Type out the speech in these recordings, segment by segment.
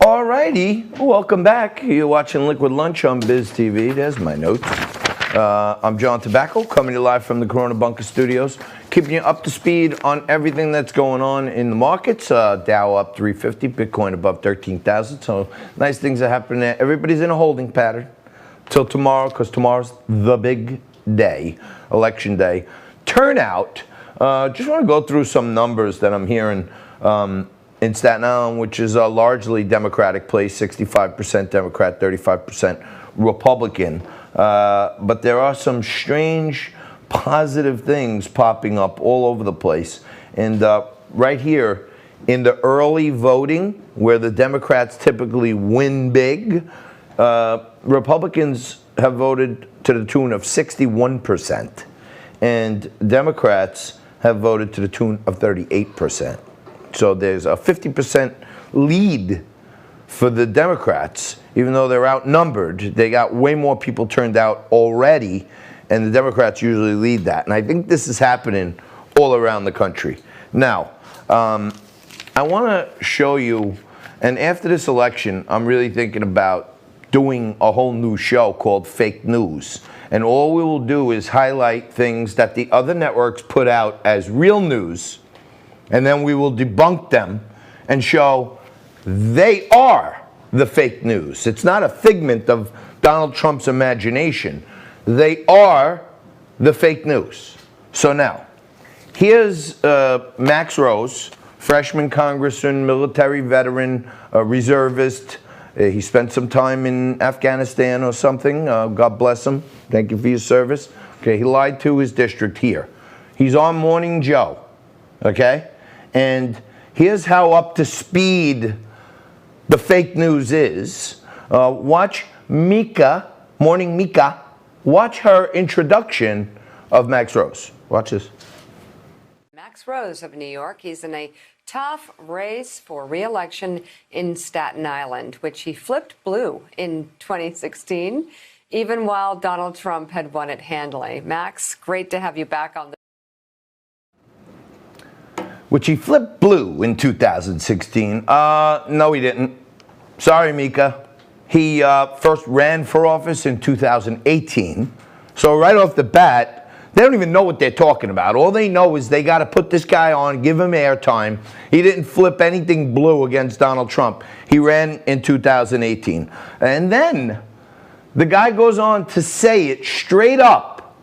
Alrighty, welcome back. You're watching Liquid Lunch on Biz TV. There's my notes. I'm John Tobacco, coming to you live from the Corona Bunker Studios, keeping you up to speed on everything that's going on in the markets. Dow up 350, Bitcoin above 13,000. So nice things are happening there. Everybody's in a holding pattern till tomorrow, because tomorrow's the big day, election day. Turnout. Just want to go through some numbers that I'm hearing in Staten Island, which is a largely Democratic place, 65% Democrat, 35% Republican. But there are some strange positive things popping up all over the place. And right here, in the early voting, where the Democrats typically win big, Republicans have voted to the tune of 61%. And Democrats have voted to the tune of 38%. So there's a 50% lead for the Democrats, even though they're outnumbered. They got way more people turned out already, and the Democrats usually lead that. And I think this is happening all around the country. Now, I want to show you, and after this election, I'm really thinking about doing a whole new show called Fake News. And all we will do is highlight things that the other networks put out as real news, and then we will debunk them and show they are the fake news. It's not a figment of Donald Trump's imagination. They are the fake news. So now, here's Max Rose, freshman congressman, military veteran, reservist. He spent some time in Afghanistan or something. God bless him. Thank you for your service. Okay, he lied to his district here. He's on Morning Joe, okay? And here's how up to speed the fake news is. Watch Mika, Morning Mika, watch her introduction of Max Rose. Watch this. Max Rose of New York. He's in a tough race for re-election in Staten Island, which he flipped blue in 2016, even while Donald Trump had won it handily. Max, great to have you back on the which he flipped blue in 2016. No, he didn't. Sorry, Mika. He first ran for office in 2018. So right off the bat, they don't even know what they're talking about. All they know is they got to put this guy on, give him airtime. He didn't flip anything blue against Donald Trump. He ran in 2018. And then the guy goes on to say it straight up,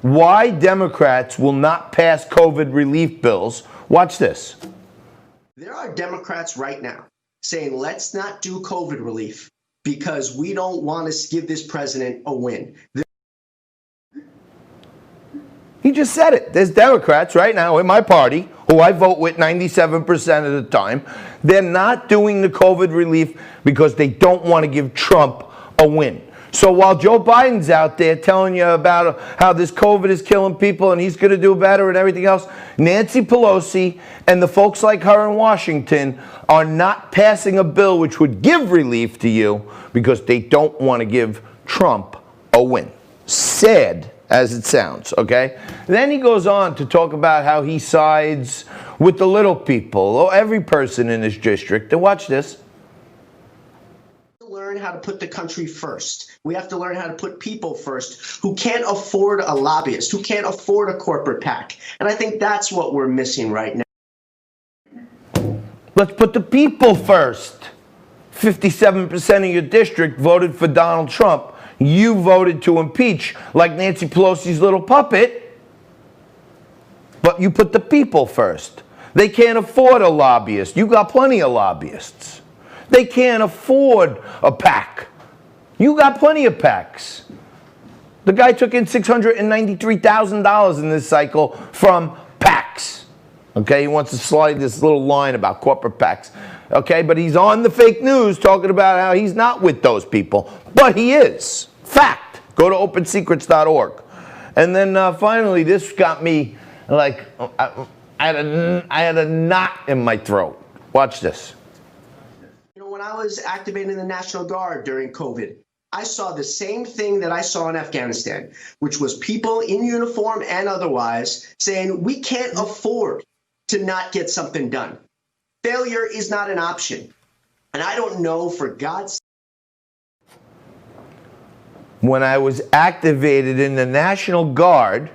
why Democrats will not pass COVID relief bills. Watch this. There are Democrats right now saying, let's not do COVID relief because we don't want to give this president a win. He just said it. There's Democrats right now in my party, who I vote with 97% of the time. They're not doing the COVID relief because they don't want to give Trump a win. So while Joe Biden's out there telling you about how this COVID is killing people and he's going to do better and everything else, Nancy Pelosi and the folks like her in Washington are not passing a bill which would give relief to you because they don't want to give Trump a win. Sad as it sounds, okay? Then he goes on to talk about how he sides with the little people, or every person in his district. And watch this. Learn how to put the country first. We have to learn how to put people first who can't afford a lobbyist, who can't afford a corporate PAC. And I think that's what we're missing right now. Let's put the people first. 57% of your district voted for Donald Trump. You voted to impeach like Nancy Pelosi's little puppet, but you put the people first. They can't afford a lobbyist. You got plenty of lobbyists. They can't afford a PAC. You got plenty of PACs. The guy took in $693,000 in this cycle from PACs. Okay, he wants to slide this little line about corporate PACs. Okay, but he's on the fake news talking about how he's not with those people. But he is. Fact. Go to opensecrets.org. And then finally, this got me like, I had a knot in my throat. Watch this. When I was activating the National Guard during COVID, I saw the same thing that I saw in Afghanistan, which was people in uniform and otherwise saying, we can't afford to not get something done. Failure is not an option. And I don't know, for God's sake. When I was activated in the National Guard,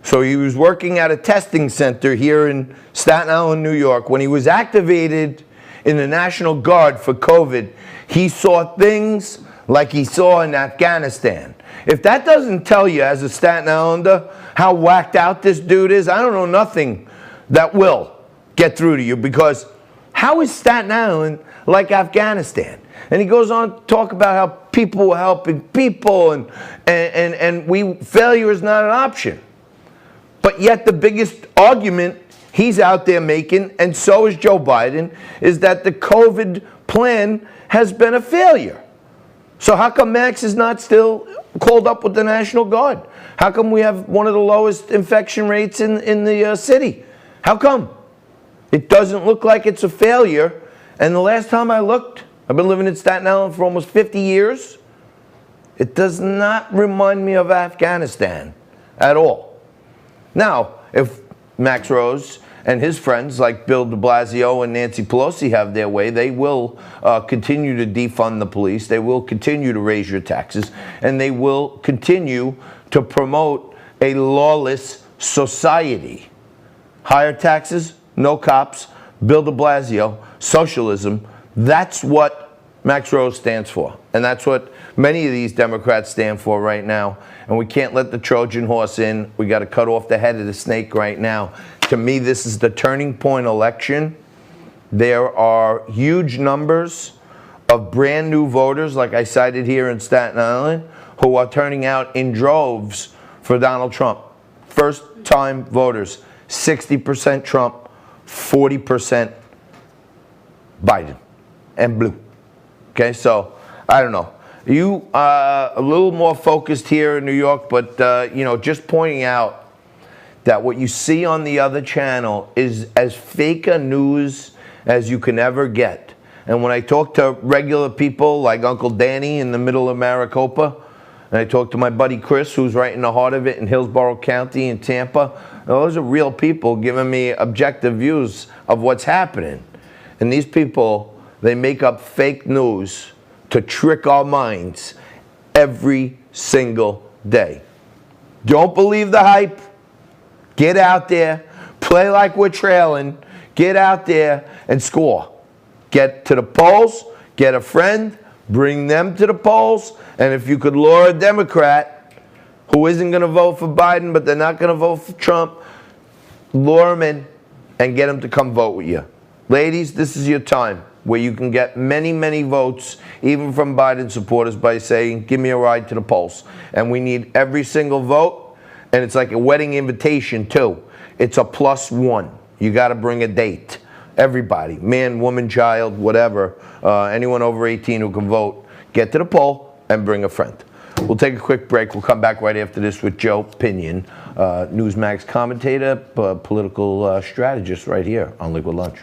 so he was working at a testing center here in Staten Island, New York. When he was activated in the National Guard for COVID, he saw things like he saw in Afghanistan. If that doesn't tell you as a Staten Islander how whacked out this dude is, I don't know nothing that will get through to you, because how is Staten Island like Afghanistan? And he goes on to talk about how people were helping people and failure is not an option. But yet the biggest argument he's out there making, and so is Joe Biden, is that the COVID plan has been a failure. So how come Max is not still called up with the National Guard? How come we have one of the lowest infection rates in the city? How come? It doesn't look like it's a failure. And the last time I looked, I've been living in Staten Island for almost 50 years. It does not remind me of Afghanistan at all. Now, if Max Rose and his friends like Bill de Blasio and Nancy Pelosi have their way, they will continue to defund the police, they will continue to raise your taxes, and they will continue to promote a lawless society. Higher taxes, no cops, Bill de Blasio, socialism. That's what Max Rose stands for. And that's what many of these Democrats stand for right now. And we can't let the Trojan horse in. We got to cut off the head of the snake right now. To me, this is the turning point election. There are huge numbers of brand new voters, like I cited here in Staten Island, who are turning out in droves for Donald Trump. First-time voters, 60% Trump, 40% Biden and blue. Okay, so I don't know. You are a little more focused here in New York, but just pointing out that what you see on the other channel is as fake a news as you can ever get. And when I talk to regular people like Uncle Danny in the middle of Maricopa, and I talk to my buddy Chris, who's right in the heart of it in Hillsborough County in Tampa, those are real people giving me objective views of what's happening. And these people, they make up fake news to trick our minds every single day. Don't believe the hype. Get out there, play like we're trailing, get out there and score. Get to the polls, get a friend, bring them to the polls, and if you could lure a Democrat who isn't going to vote for Biden, but they're not going to vote for Trump, lure them in and get them to come vote with you. Ladies, this is your time where you can get many, many votes, even from Biden supporters, by saying, give me a ride to the polls. And we need every single vote, and it's like a wedding invitation, too. It's a +1. You got to bring a date. Everybody, man, woman, child, whatever, anyone over 18 who can vote, get to the poll and bring a friend. We'll take a quick break. We'll come back right after this with Joe Pinion, Newsmax commentator, political strategist right here on Liquid Lunch.